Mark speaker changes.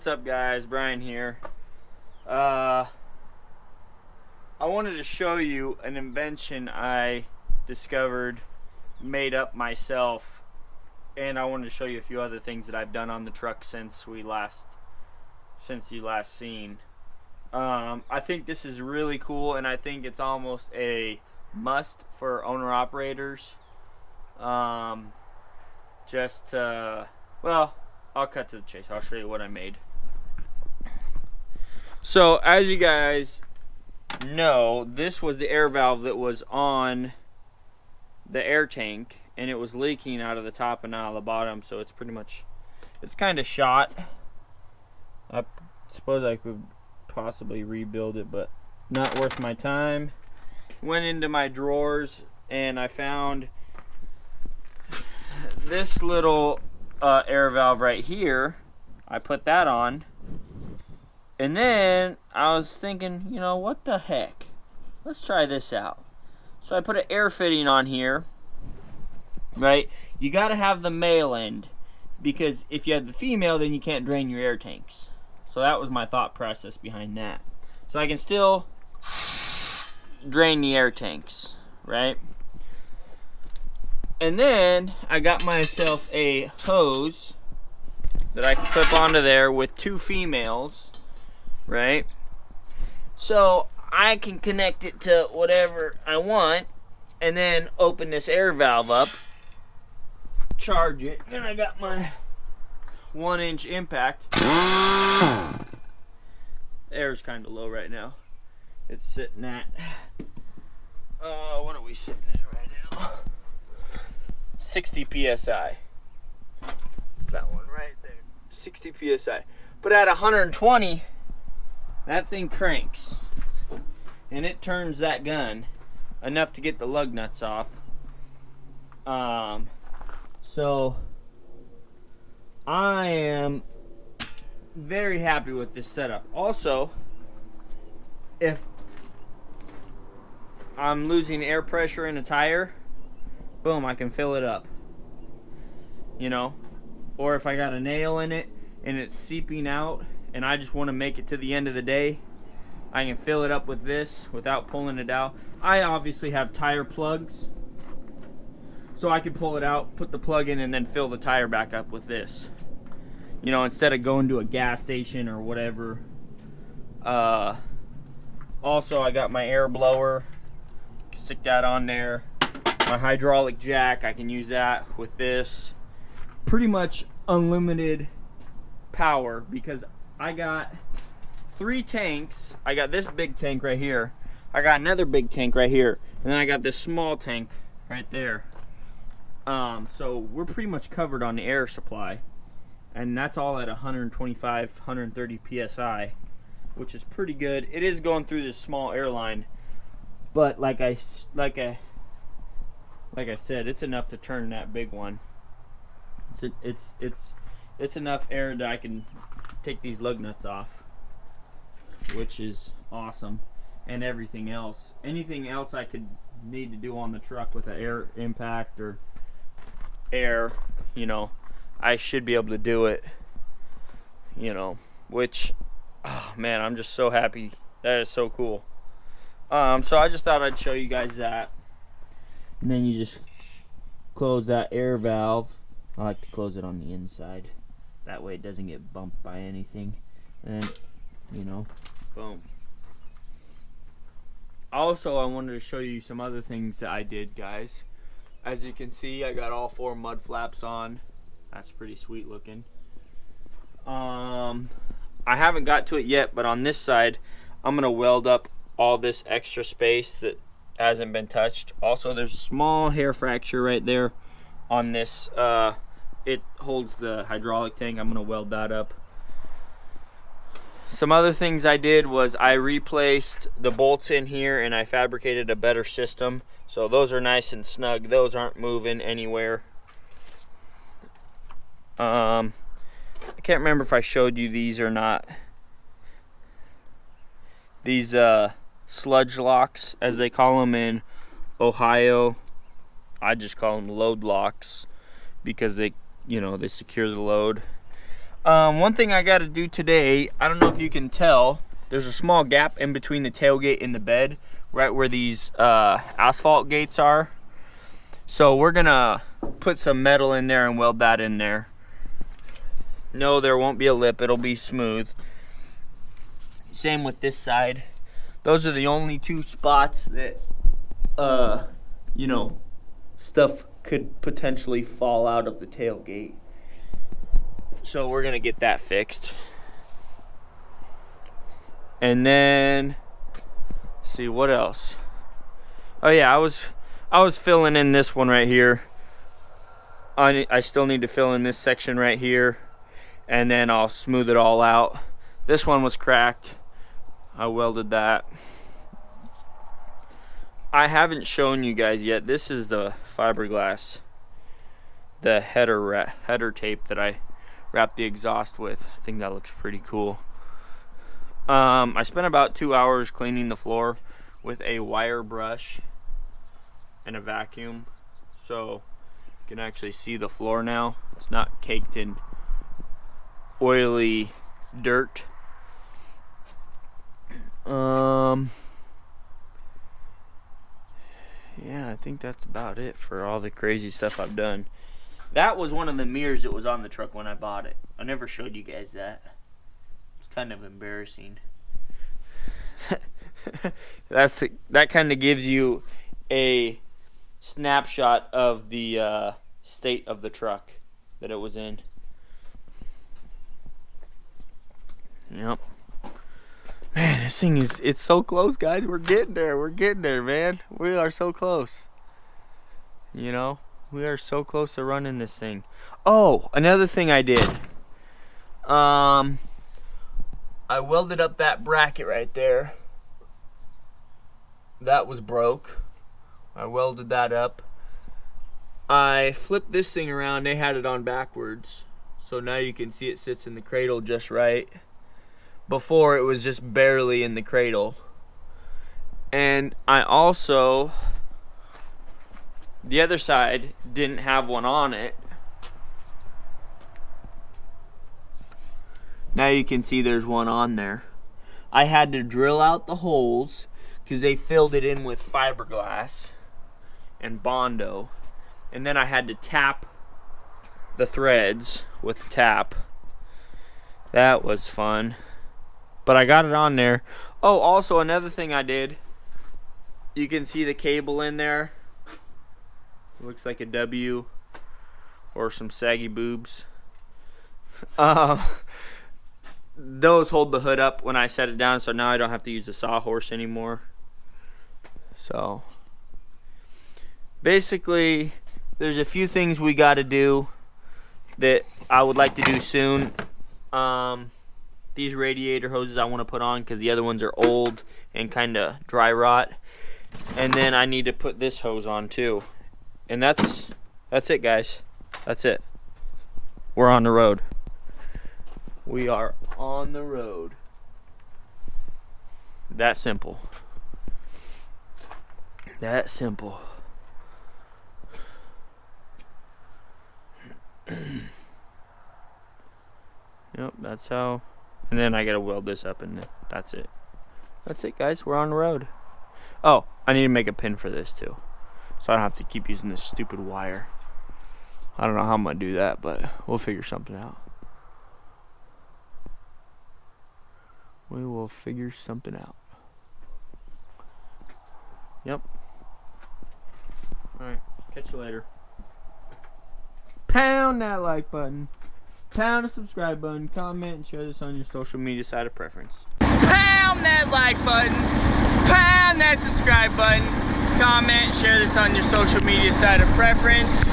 Speaker 1: What's up, guys? Brian here. I wanted to show you an invention I discovered, made up myself, and I wanted to show you a few other things that I've done on the truck since you last seen. I think this is really cool, and I think it's almost a must for owner-operators. Well, I'll cut to the chase. I'll show you what I made. So, as you guys know, this was the air valve that was on the air tank, and it was leaking out of the top and out of the bottom, so it's kind of shot. I suppose I could possibly rebuild it, but not worth my time. Went into my drawers, and I found this little air valve right here. I put that on, and then I was thinking, you know, what the heck, let's try this out. So I put an air fitting on here, right? You got to have the male end, because if you have the female, then you can't drain your air tanks. So that was my thought process behind that. So I can still drain the air tanks, right? And then I got myself a hose that I can clip onto there with two females, right? So I can connect it to whatever I want, and then open this air valve up, charge it, and I got my 1-inch impact. The air's kind of low right now. It's sitting at, what are we sitting at right now? 60 psi. That one right there, 60 psi. But at 120, that thing cranks, and it turns that gun enough to get the lug nuts off. So I am very happy with this setup. Also, if I'm losing air pressure in a tire, boom, I can fill it up, you know. Or if I got a nail in it and it's seeping out and I just want to make it to the end of the day, I can fill it up with this without pulling it out. I obviously have tire plugs, so I can pull it out, put the plug in, and then fill the tire back up with this, you know, instead of going to a gas station or whatever. Also, I got my air blower, stick that on there. My hydraulic jack, I can use that with this. Pretty much unlimited power, because I got 3 tanks. I got this big tank right here, I got another big tank right here, and then I got this small tank right there. So we're pretty much covered on the air supply, and that's all at 125, 130 psi, which is pretty good. It is going through this small airline, but like I said, it's enough to turn that big one. It's enough air that I can take these lug nuts off, which is awesome. And everything else, anything else I could need to do on the truck with an air impact or air, you know, I should be able to do it, you know, which, oh man, I'm just so happy. That is so cool. So I just thought I'd show you guys that. And then you just close that air valve. I like to close it on the inside. That way it doesn't get bumped by anything. And, you know, boom. Also, I wanted to show you some other things that I did, guys. As you can see, I got all 4 mud flaps on. That's pretty sweet looking. I haven't got to it yet, but on this side, I'm going to weld up all this extra space that hasn't been touched. Also, there's a small hair fracture right there on this. It holds the hydraulic tank. I'm going to weld that up. Some other things I did was I replaced the bolts in here, and I fabricated a better system. So those are nice and snug. Those aren't moving anywhere. I can't remember if I showed you these or not. These sludge locks, as they call them in Ohio. I just call them load locks because they, you know, they secure the load. One thing I got to do today, I don't know if you can tell, there's a small gap in between the tailgate and the bed, right where these asphalt gates are. So we're gonna put some metal in there and weld that in there. No, there won't be a lip, it'll be smooth. Same with this side. Those are the only two spots that, you know, stuff could potentially fall out of the tailgate. So we're gonna get that fixed. And then, see what else. Oh yeah, I was filling in this one right here. I still need to fill in this section right here, and then I'll smooth it all out. This one was cracked. I welded that. I haven't shown you guys yet. This is the fiberglass, the header tape that I wrapped the exhaust with. I think that looks pretty cool. I spent about 2 hours cleaning the floor with a wire brush and a vacuum, so you can actually see the floor now. It's not caked in oily dirt. Yeah, I think that's about it for all the crazy stuff I've done. That was one of the mirrors that was on the truck when I bought it. I never showed you guys that. It's kind of embarrassing. That kind of gives you a snapshot of the state of the truck that it was in. Yep. Man, this thing it's so close, guys. We're getting there, man. We are so close. You know, we are so close to running this thing. Oh, another thing I did. I welded up that bracket right there. That was broke. I welded that up. I flipped this thing around. They had it on backwards. So now you can see it sits in the cradle just right. Before it was just barely in the cradle. And I also, the other side didn't have one on it. Now you can see there's one on there. I had to drill out the holes because they filled it in with fiberglass and Bondo. And then I had to tap the threads with the tap. That was fun. But I got it on there. Oh, also another thing I did. You can see the cable in there. It looks like a W or some saggy boobs. Those hold the hood up when I set it down, so now I don't have to use the sawhorse anymore. So basically, there's a few things we got to do that I would like to do soon. These radiator hoses I want to put on because the other ones are old and kind of dry rot. And then I need to put this hose on too. And that's it, guys. That's it. We're on the road. We are on the road. That simple. That simple. Yep, that's how. And then I gotta weld this up, and that's it. That's it, guys. We're on the road. Oh, I need to make a pin for this too, so I don't have to keep using this stupid wire. I don't know how I'm gonna do that, but we'll figure something out. We will figure something out. Yep. Alright, catch you later. Pound that like button. Pound the subscribe button. Comment and share this on your social media site of preference. Pound that like button. Pound that subscribe button. Comment, share this on your social media site of preference.